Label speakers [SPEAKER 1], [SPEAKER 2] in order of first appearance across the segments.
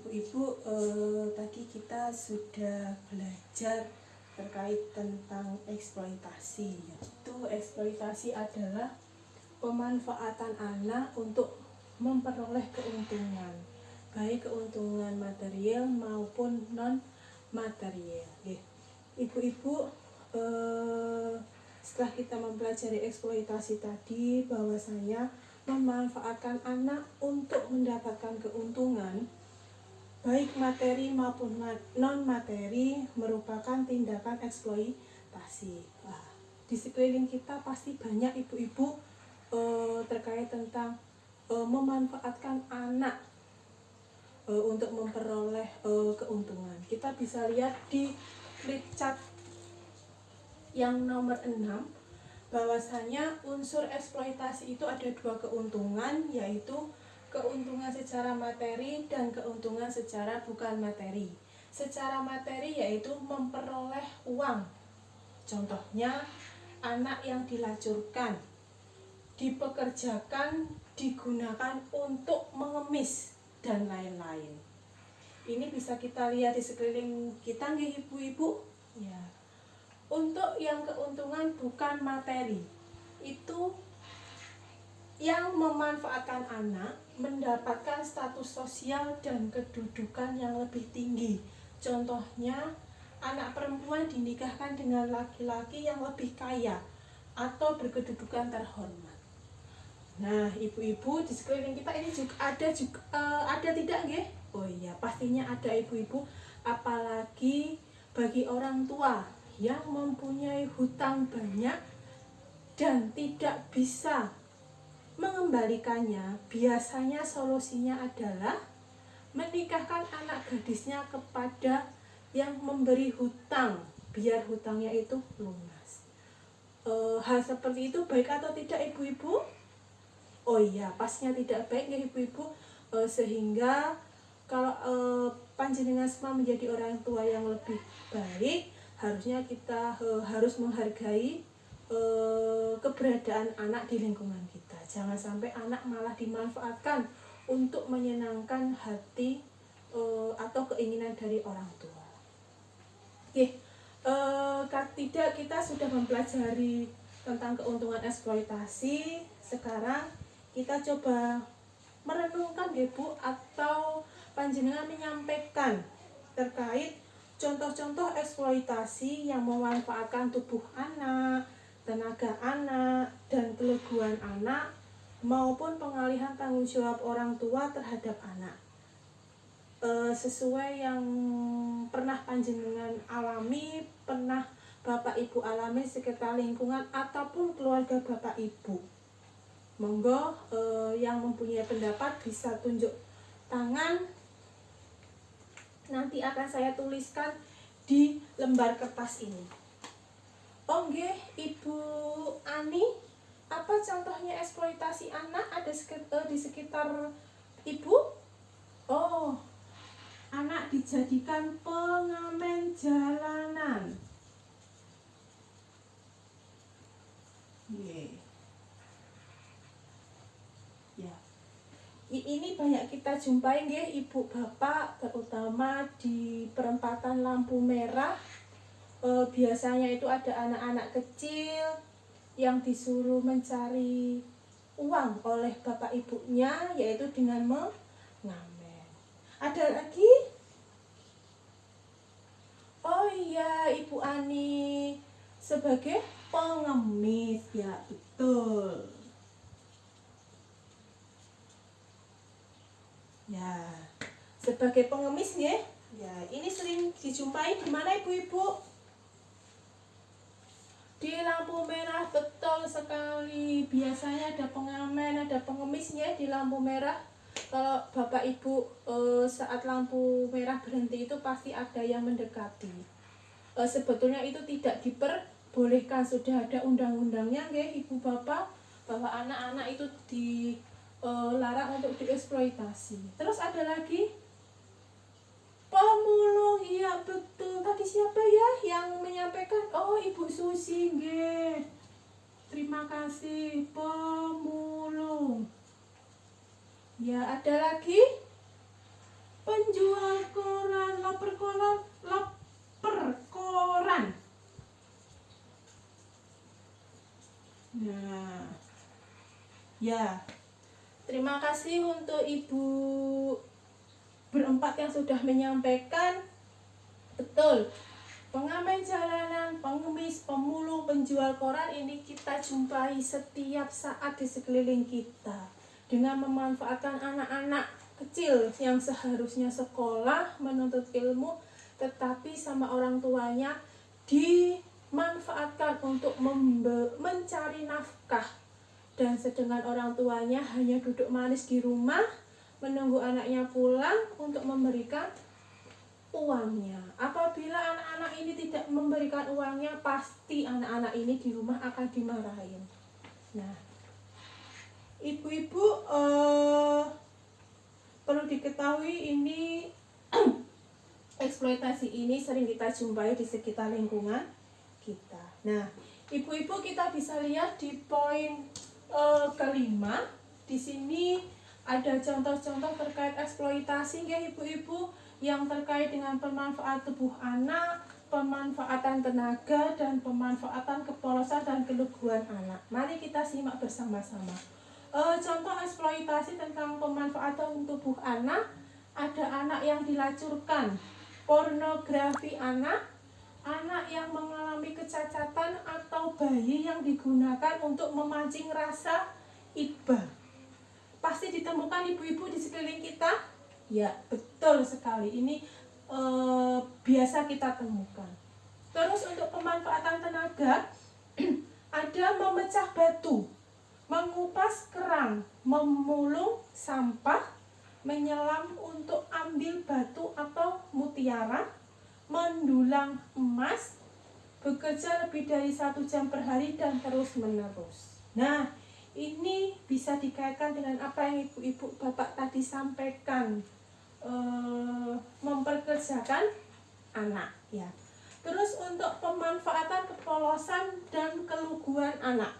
[SPEAKER 1] Ibu-ibu, tadi kita sudah belajar terkait tentang eksploitasi. Yaitu eksploitasi adalah pemanfaatan anak untuk memperoleh keuntungan, baik keuntungan material maupun non material. Ibu-ibu, setelah kita mempelajari eksploitasi tadi, bahwasanya memanfaatkan anak untuk mendapatkan keuntungan baik materi maupun non materi merupakan tindakan eksploitasi. Di sekeliling kita pasti banyak ibu-ibu terkait tentang memanfaatkan anak untuk memperoleh keuntungan. Kita bisa lihat di flip chart yang nomor 6 bahwasanya unsur eksploitasi itu ada dua keuntungan, yaitu keuntungan secara materi dan keuntungan secara bukan materi. Secara materi yaitu memperoleh uang. Contohnya anak yang dilacurkan, dipekerjakan, digunakan untuk mengemis dan lain-lain. Ini bisa kita lihat di sekeliling kita nggih ibu-ibu? Ya. Untuk yang keuntungan bukan materi, itu yang memanfaatkan anak mendapatkan status sosial dan kedudukan yang lebih tinggi. Contohnya, anak perempuan dinikahkan dengan laki-laki yang lebih kaya atau berkedudukan terhormat. Nah, ibu-ibu di sekeliling kita ini juga ada tidak nggih? Oh iya, pastinya ada ibu-ibu, apalagi bagi orang tua yang mempunyai hutang banyak dan tidak bisa mengembalikannya. Biasanya solusinya adalah menikahkan anak gadisnya kepada yang memberi hutang, biar hutangnya itu lunas. Hal seperti itu baik atau tidak ibu-ibu? Oh iya, pastinya tidak baik ya ibu-ibu, sehingga kalau panjenengan semua menjadi orang tua yang lebih baik, harusnya kita harus menghargai keberadaan anak di lingkungan kita. Jangan sampai anak malah dimanfaatkan untuk menyenangkan hati atau keinginan dari orang tua. Tidak, kita sudah mempelajari tentang keuntungan eksploitasi. Sekarang kita coba merenungkan Bu, atau panjenengan menyampaikan terkait contoh-contoh eksploitasi yang memanfaatkan tubuh anak, tenaga anak, dan keleguan anak, maupun pengalihan tanggung jawab orang tua terhadap anak. Sesuai yang pernah panjenengan alami, pernah Bapak Ibu alami sekitar lingkungan ataupun keluarga Bapak Ibu. Monggo yang mempunyai pendapat bisa tunjuk tangan. Nanti akan saya tuliskan di lembar kertas ini. Oh nggih, Ibu Ani, apa contohnya eksploitasi anak ada di sekitar Ibu? Oh, anak dijadikan pengamen jalanan. Ya. Ini banyak kita jumpai nggih Ibu Bapak, terutama di perempatan lampu merah. Biasanya itu ada anak-anak kecil yang disuruh mencari uang oleh bapak ibunya, yaitu dengan mengamen. Ada lagi? Oh iya, Ibu Ani, sebagai pengemis. Ya, betul. Ya, sebagai pengemis ya. Ya, ini sering dijumpai di mana ibu-ibu? Di lampu merah, betul sekali. Biasanya ada pengamen, ada pengemisnya di lampu merah. Kalau Bapak Ibu saat lampu merah berhenti itu pasti ada yang mendekati. Sebetulnya itu tidak diperbolehkan, sudah ada undang-undangnya nggih Ibu Bapak, bahwa anak-anak itu dilarang untuk dieksploitasi. Terus ada lagi pemulung. Iya betul. Tadi siapa ya yang menyampaikan? Oh, Ibu Susi nggih. Terima kasih, pemulung. Ya, ada lagi penjual loper koran. Nah, ya, terima kasih untuk ibu berempat yang sudah menyampaikan. Betul, pengamen jalanan, pengemis, pemulung, penjual koran ini kita jumpai setiap saat di sekeliling kita. Dengan memanfaatkan anak-anak kecil yang seharusnya sekolah menuntut ilmu, tetapi sama orang tuanya dimanfaatkan untuk mencari nafkah, dan sedangkan orang tuanya hanya duduk manis di rumah menunggu anaknya pulang untuk memberikan uangnya. Apabila anak-anak ini tidak memberikan uangnya, pasti anak-anak ini di rumah akan dimarahin. Nah, ibu-ibu perlu diketahui ini eksploitasi ini sering kita jumpai di sekitar lingkungan kita. Nah, ibu-ibu kita bisa lihat di poin kelima. Di sini ada contoh-contoh terkait eksploitasi ya ibu-ibu, yang terkait dengan pemanfaatan tubuh anak, pemanfaatan tenaga, dan pemanfaatan kepolosan dan keluguan anak. Mari kita simak bersama-sama. Contoh eksploitasi tentang pemanfaatan tubuh anak, ada anak yang dilacurkan, pornografi anak, anak yang mengalami kecacatan, atau bayi yang digunakan untuk memancing rasa iba. Pasti ditemukan ibu-ibu di sekeliling kita. Ya, betul sekali. Ini biasa kita temukan. Terus untuk pemanfaatan tenaga, ada memecah batu, mengupas kerang, memulung sampah, menyelam untuk ambil batu atau mutiara, mendulang emas, bekerja lebih dari 1 jam per hari, dan terus menerus. Nah, ini bisa dikaitkan dengan apa yang ibu-ibu bapak tadi sampaikan, memperkerjakan anak ya. Terus untuk pemanfaatan kepolosan dan keluguan anak,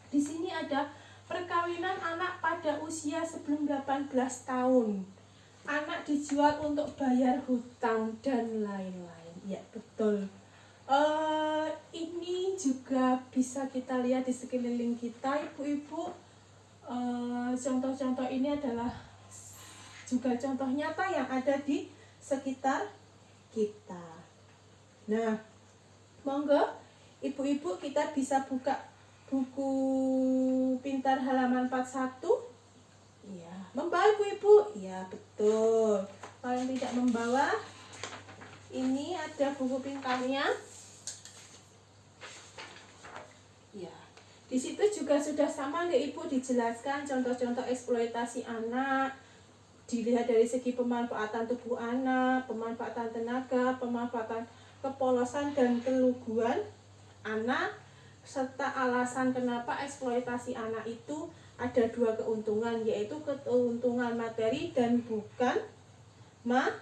[SPEAKER 1] di sini ada perkawinan anak pada usia sebelum 18 tahun, anak dijual untuk bayar hutang dan lain-lain. Ya, betul. Ini juga bisa kita lihat di sekeliling kita ibu-ibu. Contoh-contoh ini adalah juga contoh nyata yang ada di sekitar kita. Nah, monggo ibu-ibu kita bisa buka buku pintar halaman 41. Ya, membawa ibu-ibu? Ya, betul. Kalau yang tidak membawa, ini ada buku pintarnya. Ya, di situ juga sudah sama ya ibu, dijelaskan contoh-contoh eksploitasi anak, dilihat dari segi pemanfaatan tubuh anak, pemanfaatan tenaga, pemanfaatan kepolosan dan keluguan anak, serta alasan kenapa eksploitasi anak itu ada 2 keuntungan, yaitu keuntungan materi dan bukan materi.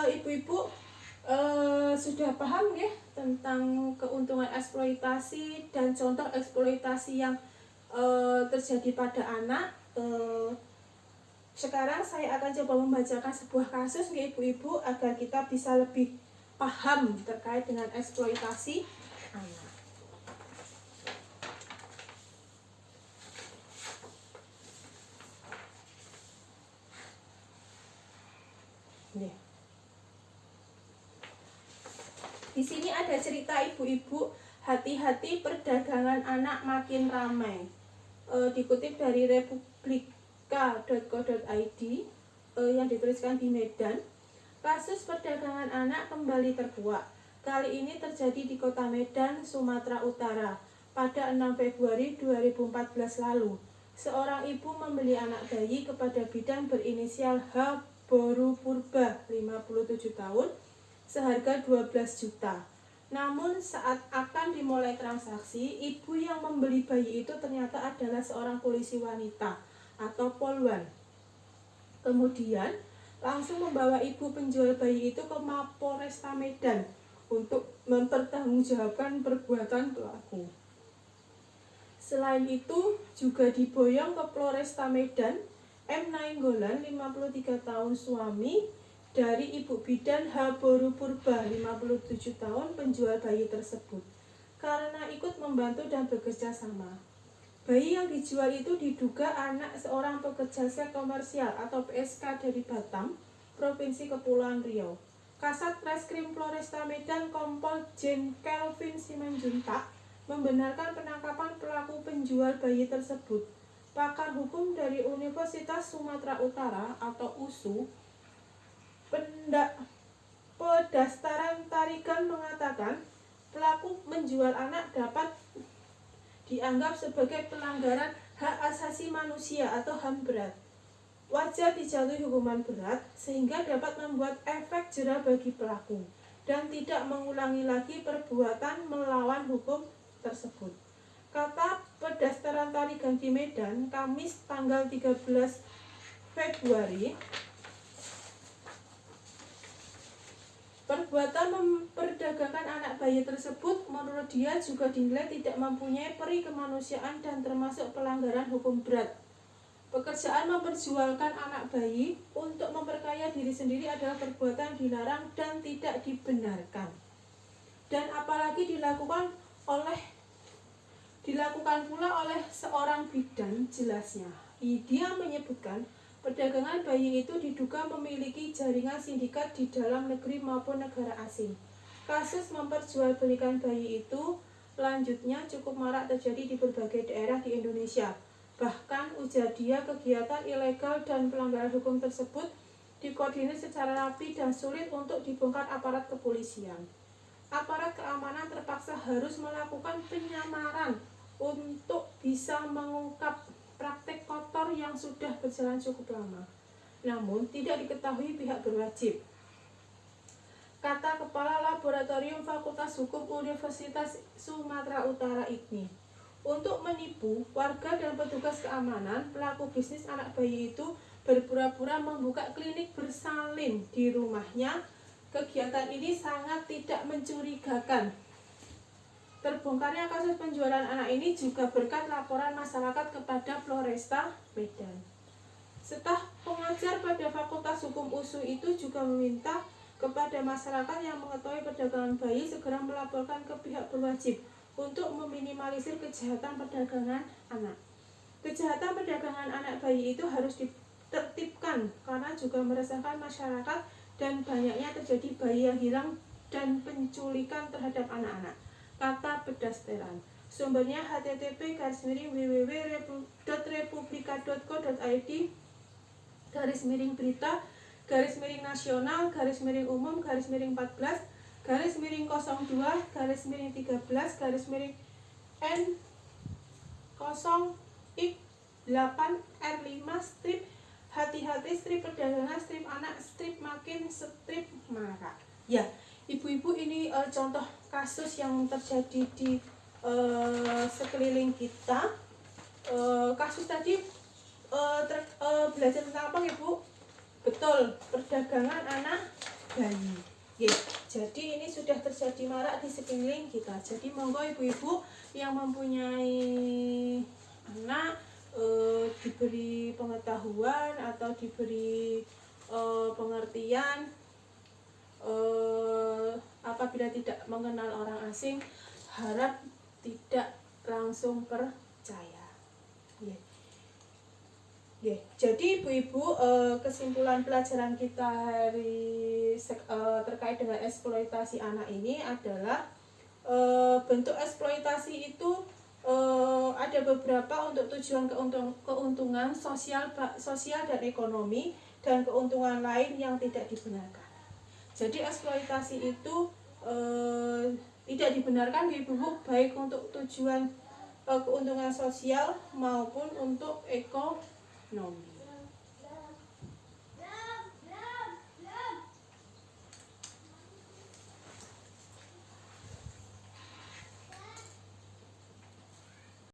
[SPEAKER 1] Ibu-ibu sudah paham ya tentang keuntungan eksploitasi dan contoh eksploitasi yang terjadi pada anak. Sekarang saya akan coba membacakan sebuah kasus ya ibu-ibu, agar kita bisa lebih paham terkait dengan eksploitasi anak. Di sini ada cerita ibu-ibu, hati-hati perdagangan anak makin ramai. Dikutip dari republika.co.id yang dituliskan di Medan. Kasus perdagangan anak kembali terkuak. Kali ini terjadi di kota Medan, Sumatera Utara pada 6 Februari 2014 lalu. Seorang ibu membeli anak bayi kepada bidan berinisial H. Boru Purba, 57 tahun, seharga 12 juta. Namun saat akan dimulai transaksi, ibu yang membeli bayi itu ternyata adalah seorang polisi wanita atau polwan. Kemudian langsung membawa ibu penjual bayi itu ke Mapolresta Medan untuk mempertanggungjawabkan perbuatan pelaku. Selain itu juga diboyong ke Polresta Medan. M. Nainggolan 53 tahun suami dari Ibu Bidan H. Boru Purba 57 tahun penjual bayi tersebut karena ikut membantu dan bekerja sama. Bayi yang dijual itu diduga anak seorang pekerja seks komersial atau PSK dari Batam, Provinsi Kepulauan Riau. Kasat Reskrim Polresta Medan Kompol Jen Kelvin Simanjuntak membenarkan penangkapan pelaku penjual bayi tersebut. Pakar hukum dari Universitas Sumatera Utara atau USU, Pedastaran Tarigan mengatakan pelaku menjual anak dapat dianggap sebagai pelanggaran hak asasi manusia atau HAM berat. Wajar dijatuhi hukuman berat sehingga dapat membuat efek jera bagi pelaku dan tidak mengulangi lagi perbuatan melawan hukum tersebut. Kata Pedastaran Tarigan di Medan, Kamis tanggal 13 Februari, perbuatan memperdagangkan anak bayi tersebut menurut dia juga dinilai tidak mempunyai peri kemanusiaan dan termasuk pelanggaran hukum berat. Pekerjaan memperjualkan anak bayi untuk memperkaya diri sendiri adalah perbuatan dilarang dan tidak dibenarkan. Dan apalagi dilakukan pula oleh seorang bidan, jelasnya. Dia menyebutkan perdagangan bayi itu diduga memiliki jaringan sindikat di dalam negeri maupun negara asing. Kasus memperjualbelikan bayi itu lanjutnya cukup marak terjadi di berbagai daerah di Indonesia. Bahkan ujar dia, kegiatan ilegal dan pelanggaran hukum tersebut dikoordinir secara rapi dan sulit untuk dibongkar aparat kepolisian. Aparat keamanan terpaksa harus melakukan penyamaran untuk bisa mengungkap praktek kotor yang sudah berjalan cukup lama, namun tidak diketahui pihak berwajib. Kata Kepala Laboratorium Fakultas Hukum Universitas Sumatera Utara ini, untuk menipu warga dan petugas keamanan, pelaku bisnis anak bayi itu berpura-pura membuka klinik bersalin di rumahnya. Kegiatan ini sangat tidak mencurigakan. Terbongkarnya kasus penjualan anak ini juga berkat laporan masyarakat kepada Polresta Medan. Staf pengajar pada Fakultas Hukum USU itu juga meminta kepada masyarakat yang mengetahui perdagangan bayi segera melaporkan ke pihak berwajib untuk meminimalisir kejahatan perdagangan anak. Kejahatan perdagangan anak bayi itu harus ditertibkan karena juga meresahkan masyarakat dan banyaknya terjadi bayi yang hilang dan penculikan terhadap anak-anak. Kata Pedasteran. Sumbernya http://berita.co.id/N0-8R5 strip hati-hati strip perdagangan strip anak strip makin strip marak. Ya, ibu-ibu, ini contoh kasus yang terjadi di sekeliling kita. Kasus tadi belajar tentang apa, Ibu? Betul, perdagangan anak bayi. Jadi ini sudah terjadi marak di sekeliling kita. Jadi monggo ibu-ibu yang mempunyai anak diberi pengetahuan atau diberi pengertian apabila tidak mengenal orang asing, harap tidak langsung percaya. Jadi ibu-ibu, kesimpulan pelajaran kita terkait dengan eksploitasi anak ini adalah bentuk eksploitasi itu ada beberapa untuk tujuan keuntungan sosial dan ekonomi, dan keuntungan lain yang tidak dibenarkan. Jadi eksploitasi itu tidak dibenarkan ibu-ibu, baik untuk tujuan keuntungan sosial maupun untuk ekonomi.